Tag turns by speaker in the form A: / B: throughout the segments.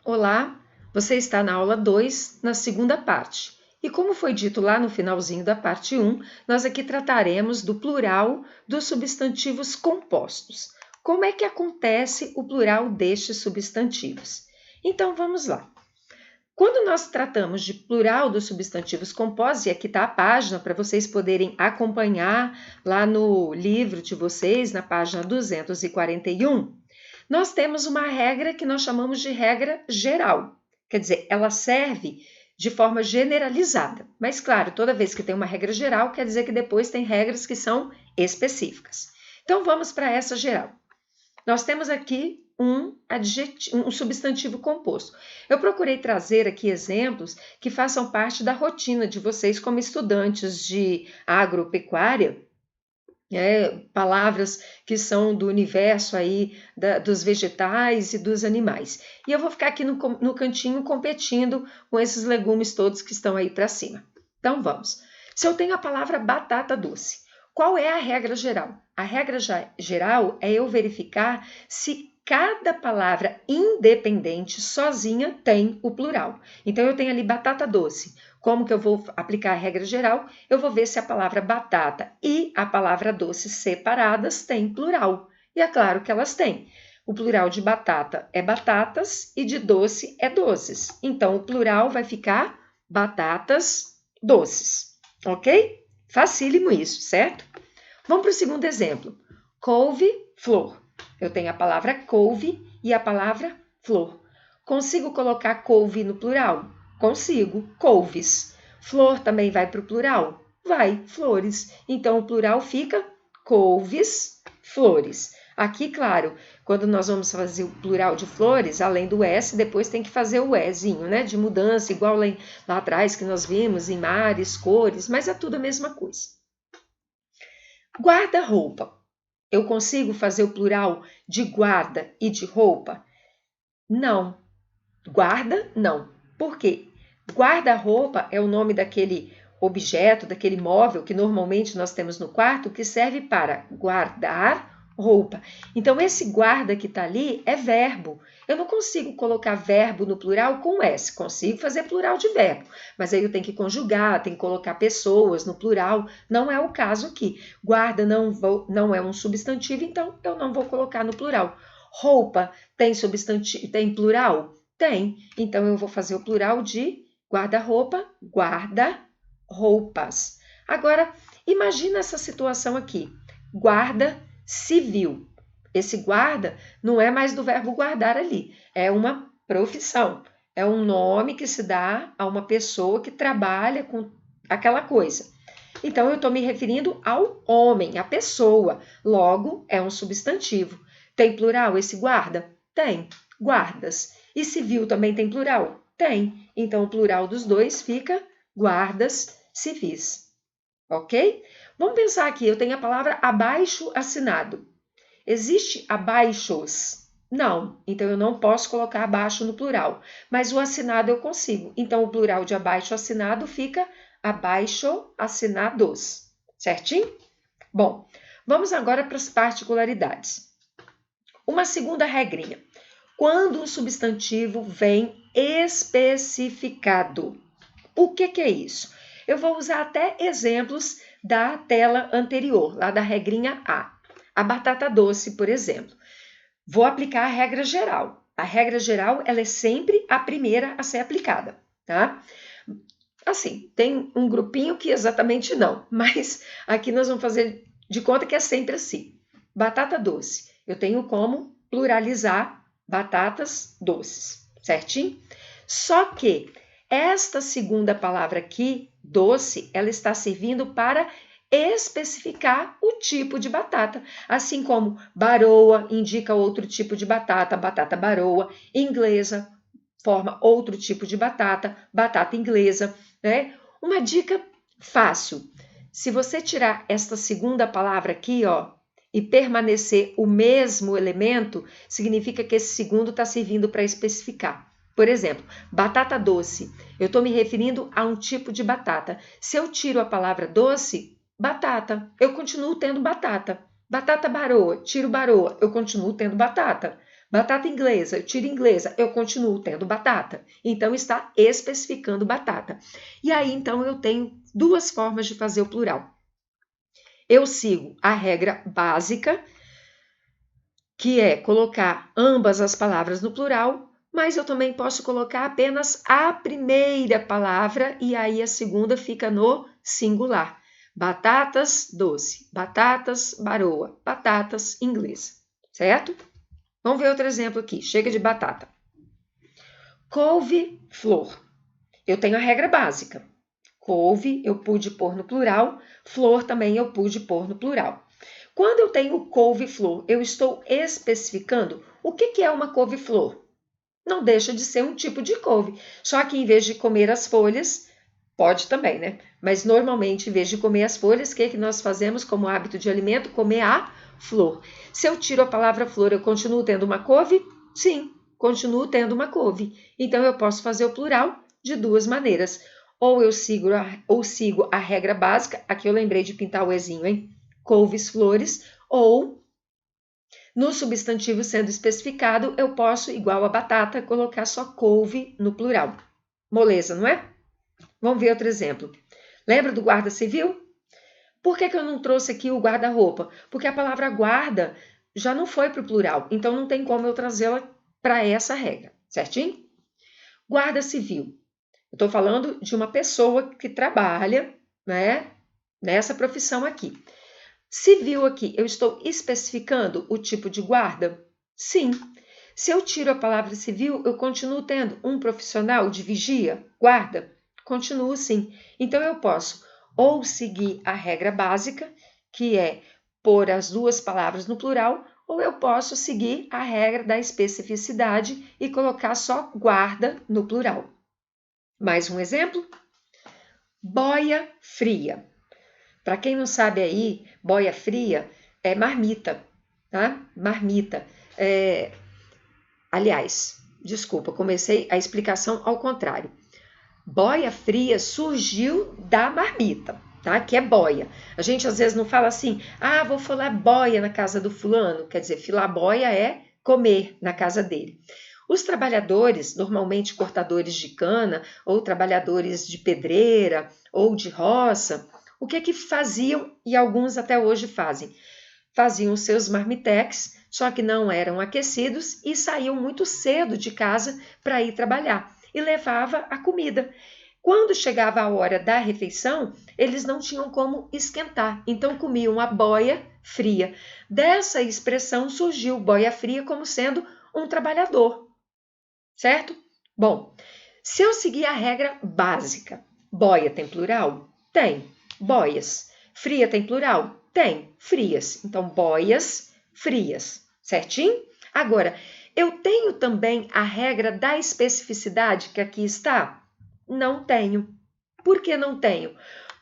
A: Olá, você está na aula 2, na segunda parte. E como foi dito lá no finalzinho da parte 1, nós aqui trataremos do plural dos substantivos compostos. Como é que acontece o plural destes substantivos? Então, vamos lá. Quando nós tratamos de plural dos substantivos compostos, e aqui está a página para vocês poderem acompanhar lá no livro de vocês, na página 241, nós temos uma regra que nós chamamos de regra geral. Quer dizer, ela serve de forma generalizada. Mas, claro, toda vez que tem uma regra geral, quer dizer que depois tem regras que são específicas. Então, vamos para essa geral. Nós temos aqui um substantivo composto. Eu procurei trazer aqui exemplos que façam parte da rotina de vocês como estudantes de agropecuária, palavras que são do universo aí dos vegetais e dos animais. E eu vou ficar aqui no cantinho competindo com esses legumes todos que estão aí para cima. Então vamos. Se eu tenho a palavra batata doce, qual é a regra geral? A regra geral é eu verificar se cada palavra independente, sozinha, tem o plural. Então eu tenho ali batata doce. Como que eu vou aplicar a regra geral? Eu vou ver se a palavra batata e a palavra doce separadas têm plural. E é claro que elas têm. O plural de batata é batatas e de doce é doces. Então, o plural vai ficar batatas doces. Ok? Facílimo isso, certo? Vamos para o segundo exemplo. Couve, flor. Eu tenho a palavra couve e a palavra flor. Consigo colocar couve no plural? Consigo, couves. Flor também vai para o plural? Vai, flores. Então, o plural fica couves, flores. Aqui, claro, quando nós vamos fazer o plural de flores, além do S, depois tem que fazer o Ezinho, né? De mudança, igual lá atrás que nós vimos em mares, cores, mas é tudo a mesma coisa. Guarda-roupa. Eu consigo fazer o plural de guarda e de roupa? Não. Guarda, não. Por quê? Guarda-roupa é o nome daquele objeto, daquele móvel que normalmente nós temos no quarto, que serve para guardar roupa. Então, esse guarda que está ali é verbo. Eu não consigo colocar verbo no plural com S. Consigo fazer plural de verbo, mas aí eu tenho que conjugar, tenho que colocar pessoas no plural. Não é o caso aqui. Guarda não é um substantivo, então eu não vou colocar no plural. Roupa tem substantivo, tem plural? Tem. Então, eu vou fazer o plural de guarda-roupa, guarda-roupas. Agora, imagina essa situação aqui. Guarda civil. Esse guarda não é mais do verbo guardar ali. É uma profissão. É um nome que se dá a uma pessoa que trabalha com aquela coisa. Então, eu estou me referindo ao homem, à pessoa. Logo, é um substantivo. Tem plural esse guarda? Tem. Guardas. E civil também tem plural? Tem. Então, o plural dos dois fica guardas civis. Ok? Vamos pensar aqui, eu tenho a palavra abaixo assinado. Existe abaixos? Não. Então, eu não posso colocar abaixo no plural. Mas o assinado eu consigo. Então, o plural de abaixo assinado fica abaixo assinados. Certinho? Bom, vamos agora para as particularidades. Uma segunda regrinha. Quando um substantivo vem especificado. O que é isso? Eu vou usar até exemplos da tela anterior, lá da regrinha A. A batata doce, por exemplo. Vou aplicar a regra geral. A regra geral, ela é sempre a primeira a ser aplicada, tá? Assim, tem um grupinho que exatamente não, mas aqui nós vamos fazer de conta que é sempre assim. Batata doce. Eu tenho como pluralizar batatas doces, certinho? Só que esta segunda palavra aqui, doce, ela está servindo para especificar o tipo de batata, assim como baroa indica outro tipo de batata, batata baroa, inglesa forma outro tipo de batata, batata inglesa, né? Uma dica fácil, se você tirar esta segunda palavra aqui, ó, e permanecer o mesmo elemento, significa que esse segundo está servindo para especificar. Por exemplo, batata doce. Eu estou me referindo a um tipo de batata. Se eu tiro a palavra doce, batata, eu continuo tendo batata. Batata baroa, tiro baroa, eu continuo tendo batata. Batata inglesa, eu tiro inglesa, eu continuo tendo batata. Então, está especificando batata. E aí, então, eu tenho duas formas de fazer o plural. Eu sigo a regra básica, que é colocar ambas as palavras no plural, mas eu também posso colocar apenas a primeira palavra e aí a segunda fica no singular. Batatas doce, batatas baroa, batatas inglesa, certo? Vamos ver outro exemplo aqui. Chega de batata. Couve-flor. Eu tenho a regra básica. Couve eu pude pôr no plural, flor também eu pude pôr no plural. Quando eu tenho couve-flor, eu estou especificando o que é uma couve-flor. Não deixa de ser um tipo de couve, só que em vez de comer as folhas, pode também, né? Mas normalmente, em vez de comer as folhas, o que nós fazemos como hábito de alimento? Comer a flor. Se eu tiro a palavra flor, eu continuo tendo uma couve? Sim, continuo tendo uma couve. Então, eu posso fazer o plural de duas maneiras. Ou eu sigo a regra básica, aqui eu lembrei de pintar o ezinho, hein? Couves, flores, ou no substantivo sendo especificado, eu posso, igual a batata, colocar só couve no plural. Moleza, não é? Vamos ver outro exemplo. Lembra do guarda civil? Por que eu não trouxe aqui o guarda-roupa? Porque a palavra guarda já não foi para o plural, então não tem como eu trazê-la para essa regra, certinho? Guarda civil. Eu estou falando de uma pessoa que trabalha, né, nessa profissão aqui. Civil aqui, eu estou especificando o tipo de guarda? Sim. Se eu tiro a palavra civil, eu continuo tendo um profissional de vigia, guarda? Continuo sim. Então, eu posso ou seguir a regra básica, que é pôr as duas palavras no plural, ou eu posso seguir a regra da especificidade e colocar só guarda no plural. Mais um exemplo? Boia fria. Para quem não sabe aí, boia fria é marmita, tá? Marmita. Aliás, desculpa, comecei a explicação ao contrário. Boia fria surgiu da marmita, tá? Que é boia. A gente às vezes não fala assim, vou filar boia na casa do fulano. Quer dizer, filar boia é comer na casa dele. Os trabalhadores, normalmente cortadores de cana, ou trabalhadores de pedreira, ou de roça, o que faziam, e alguns até hoje fazem? Faziam os seus marmitex, só que não eram aquecidos e saíam muito cedo de casa para ir trabalhar e levava a comida. Quando chegava a hora da refeição, eles não tinham como esquentar, então comiam a boia fria. Dessa expressão surgiu boia fria como sendo um trabalhador, certo? Bom, se eu seguir a regra básica, boia tem plural? Tem. Boias. Fria tem plural? Tem. Frias. Então, boias frias. Certinho? Agora, eu tenho também a regra da especificidade que aqui está? Não tenho. Por que não tenho?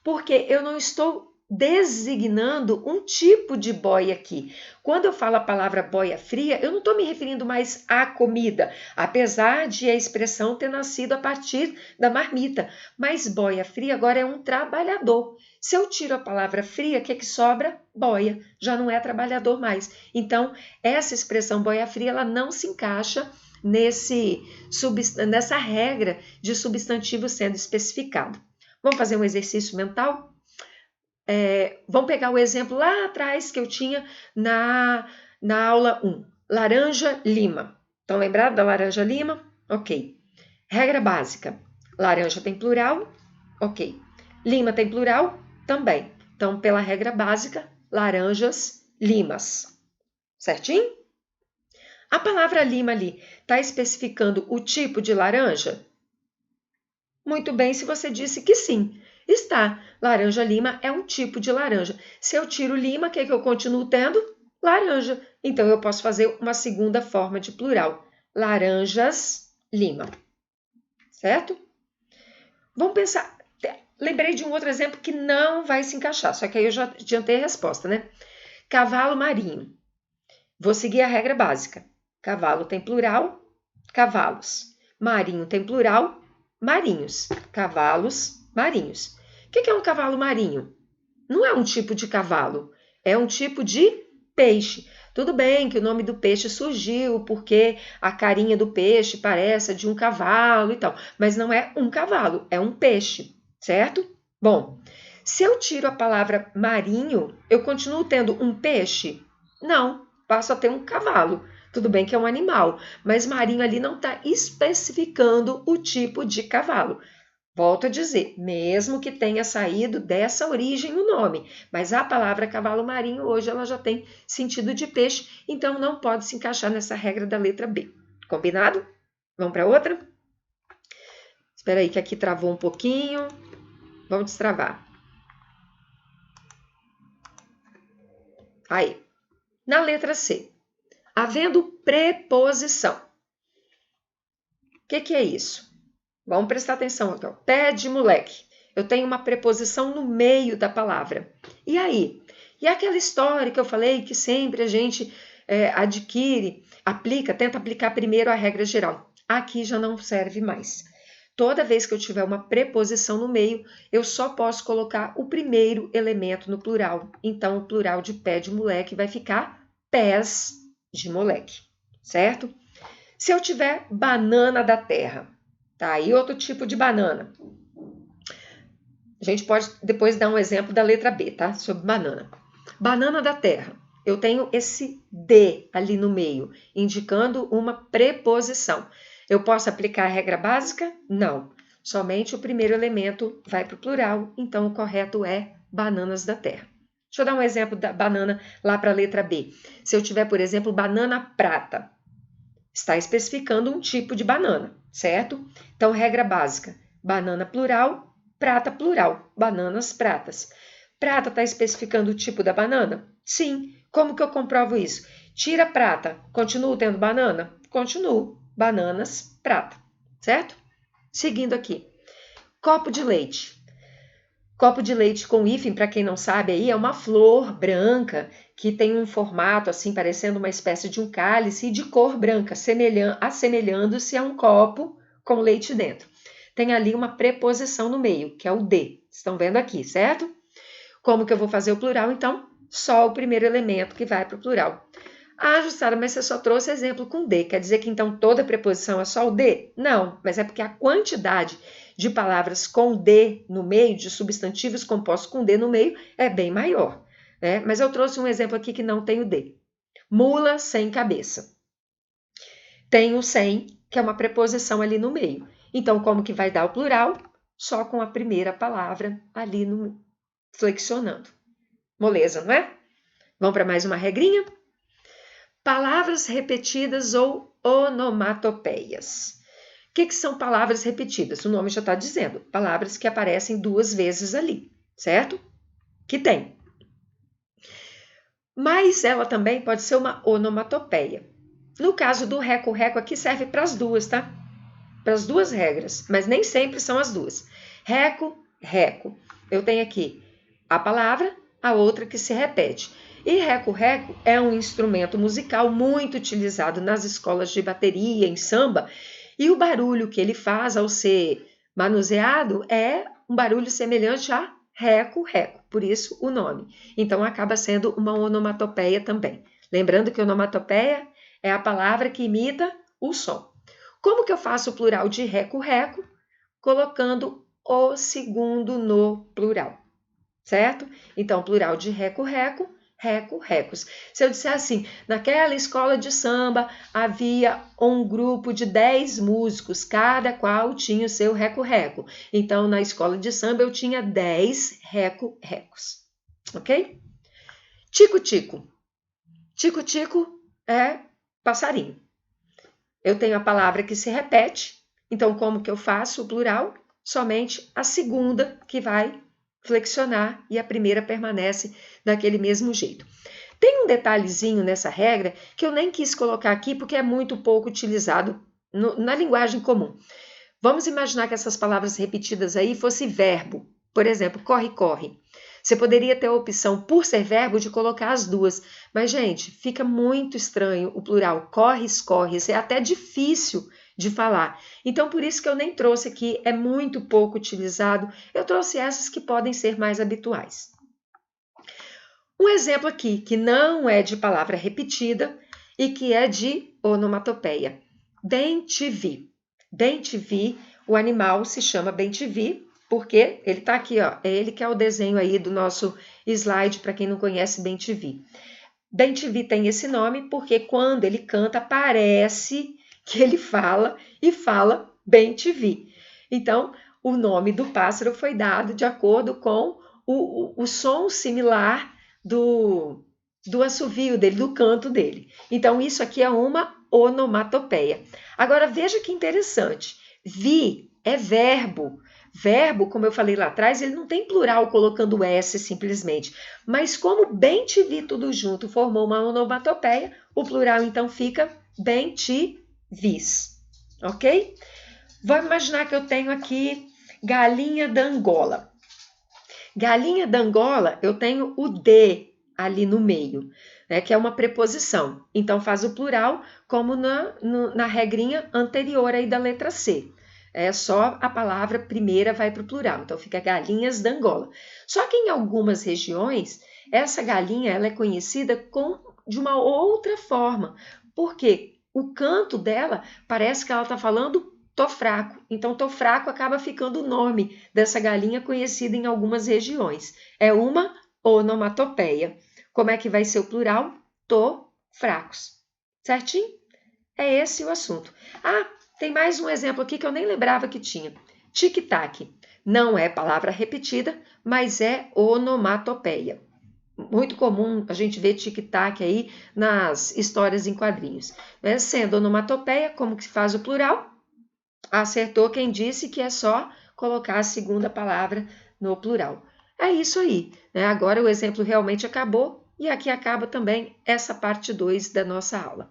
A: Porque eu não estou designando um tipo de boia aqui. Quando eu falo a palavra boia fria, eu não estou me referindo mais à comida, apesar de a expressão ter nascido a partir da marmita. Mas boia fria agora é um trabalhador. Se eu tiro a palavra fria, o que sobra? Boia. Já não é trabalhador mais. Então, essa expressão boia fria, ela não se encaixa nessa regra de substantivo sendo especificado. Vamos fazer um exercício mental? Vamos pegar o exemplo lá atrás que eu tinha na aula 1. Laranja-lima. Estão lembrados da laranja-lima? Ok. Regra básica. Laranja tem plural? Ok. Lima tem plural? Também. Então, pela regra básica, laranjas, limas. Certinho? A palavra lima ali está especificando o tipo de laranja? Muito bem, se você disse que sim. Está. Laranja-lima é um tipo de laranja. Se eu tiro lima, o que eu continuo tendo? Laranja. Então, eu posso fazer uma segunda forma de plural. Laranjas-lima. Certo? Vamos pensar. Lembrei de um outro exemplo que não vai se encaixar, só que aí eu já adiantei a resposta, né? Cavalo marinho. Vou seguir a regra básica. Cavalo tem plural, cavalos. Marinho tem plural, marinhos. Cavalos marinhos. O que é um cavalo marinho? Não é um tipo de cavalo, é um tipo de peixe. Tudo bem que o nome do peixe surgiu porque a carinha do peixe parece de um cavalo e tal, mas não é um cavalo, é um peixe, certo? Bom, se eu tiro a palavra marinho, eu continuo tendo um peixe? Não, passo a ter um cavalo. Tudo bem que é um animal, mas marinho ali não está especificando o tipo de cavalo. Volto a dizer, mesmo que tenha saído dessa origem o nome, mas a palavra cavalo marinho hoje ela já tem sentido de peixe, então não pode se encaixar nessa regra da letra B. Combinado? Vamos para outra? Espera aí que aqui travou um pouquinho. Vamos destravar. Aí, na letra C, havendo preposição. O que é isso? Vamos prestar atenção aqui, ó. Pé de moleque. Eu tenho uma preposição no meio da palavra. E aí? E aquela história que eu falei que sempre a gente tenta aplicar primeiro a regra geral. Aqui já não serve mais. Toda vez que eu tiver uma preposição no meio, eu só posso colocar o primeiro elemento no plural. Então, o plural de pé de moleque vai ficar pés de moleque, certo? Se eu tiver banana da terra, tá? E outro tipo de banana. A gente pode depois dar um exemplo da letra B, tá? Sobre banana. Banana da terra. Eu tenho esse D ali no meio, indicando uma preposição. Eu posso aplicar a regra básica? Não. Somente o primeiro elemento vai para o plural, então o correto é bananas da terra. Deixa eu dar um exemplo da banana lá para a letra B. Se eu tiver, por exemplo, banana prata, está especificando um tipo de banana, certo? Então, regra básica, banana plural, prata plural, bananas pratas. Prata está especificando o tipo da banana? Sim. Como que eu comprovo isso? Tira prata, continuo tendo banana? Continuo, bananas prata, certo? Seguindo aqui, copo de leite. Copo de leite com hífen, para quem não sabe, aí é uma flor branca que tem um formato assim, parecendo uma espécie de um cálice de cor branca, assemelhando-se a um copo com leite dentro. Tem ali uma preposição no meio, que é o D. Estão vendo aqui, certo? Como que eu vou fazer o plural, então? Só o primeiro elemento que vai para o plural. Ah, Jussara, mas você só trouxe exemplo com D. Quer dizer que então toda preposição é só o D? Não, mas é porque a quantidade de palavras com D no meio, de substantivos compostos com D no meio, é bem maior, né? Mas eu trouxe um exemplo aqui que não tem o D. Mula sem cabeça. Tem o sem, que é uma preposição ali no meio. Então, como que vai dar o plural? Só com a primeira palavra ali flexionando. Moleza, não é? Vamos para mais uma regrinha? Palavras repetidas ou onomatopeias. O que são palavras repetidas? O nome já está dizendo. Palavras que aparecem 2 vezes ali, certo? Que tem. Mas ela também pode ser uma onomatopeia. No caso do reco-reco, aqui serve para as duas, tá? Para as duas regras, mas nem sempre são as duas. Reco-reco. Eu tenho aqui a palavra, a outra que se repete. E reco-reco é um instrumento musical muito utilizado nas escolas de bateria, em samba, e o barulho que ele faz ao ser manuseado é um barulho semelhante a reco-reco, por isso o nome. Então acaba sendo uma onomatopeia também. Lembrando que onomatopeia é a palavra que imita o som. Como que eu faço o plural de reco-reco? Colocando o segundo no plural, certo? Então, plural de reco-reco, reco-recos. Se eu disser assim, naquela escola de samba havia um grupo de 10 músicos, cada qual tinha o seu reco-reco. Então, na escola de samba eu tinha 10 reco-recos, ok? Tico-tico. Tico-tico é passarinho. Eu tenho a palavra que se repete, então como que eu faço o plural? Somente a segunda que vai flexionar e a primeira permanece daquele mesmo jeito. Tem um detalhezinho nessa regra que eu nem quis colocar aqui porque é muito pouco utilizado na linguagem comum. Vamos imaginar que essas palavras repetidas aí fosse verbo. Por exemplo, corre, corre. Você poderia ter a opção, por ser verbo, de colocar as duas. Mas, gente, fica muito estranho o plural corres, corres. É até difícil de falar. Então, por isso que eu nem trouxe aqui, é muito pouco utilizado. Eu trouxe essas que podem ser mais habituais. Um exemplo aqui, que não é de palavra repetida e que é de onomatopeia. Bem-te-vi. Bem-te-vi, o animal se chama bem-te-vi, porque ele está aqui, ó, é ele que é o desenho aí do nosso slide, para quem não conhece bem-te-vi. Bem-te-vi tem esse nome porque quando ele canta, parece que ele fala e fala bem-te-vi. Então, o nome do pássaro foi dado de acordo com o som similar do assovio dele, do canto dele. Então, isso aqui é uma onomatopeia. Agora, veja que interessante. Vi é verbo. Verbo, como eu falei lá atrás, ele não tem plural colocando S simplesmente. Mas como bem te vi tudo junto formou uma onomatopeia, o plural então fica bem te vis. Ok? Vamos imaginar que eu tenho aqui galinha da Angola. Galinha da Angola, eu tenho o D ali no meio, né, que é uma preposição. Então, faz o plural, como na regrinha anterior aí da letra C. É só a palavra primeira vai para o plural. Então, fica galinhas da Angola. Só que em algumas regiões, essa galinha ela é conhecida de uma outra forma. Porque o canto dela parece que ela está falando tô fraco. Então, tô fraco acaba ficando o nome dessa galinha conhecida em algumas regiões. É uma onomatopeia. Como é que vai ser o plural? Tô fracos. Certinho? É esse o assunto. Ah, tem mais um exemplo aqui que eu nem lembrava que tinha. Tic-tac. Não é palavra repetida, mas é onomatopeia. Muito comum a gente ver tic-tac aí nas histórias em quadrinhos. Sendo onomatopeia, como que se faz o plural? Acertou quem disse que é só colocar a segunda palavra no plural. É isso aí, né? Agora o exemplo realmente acabou e aqui acaba também essa parte 2 da nossa aula.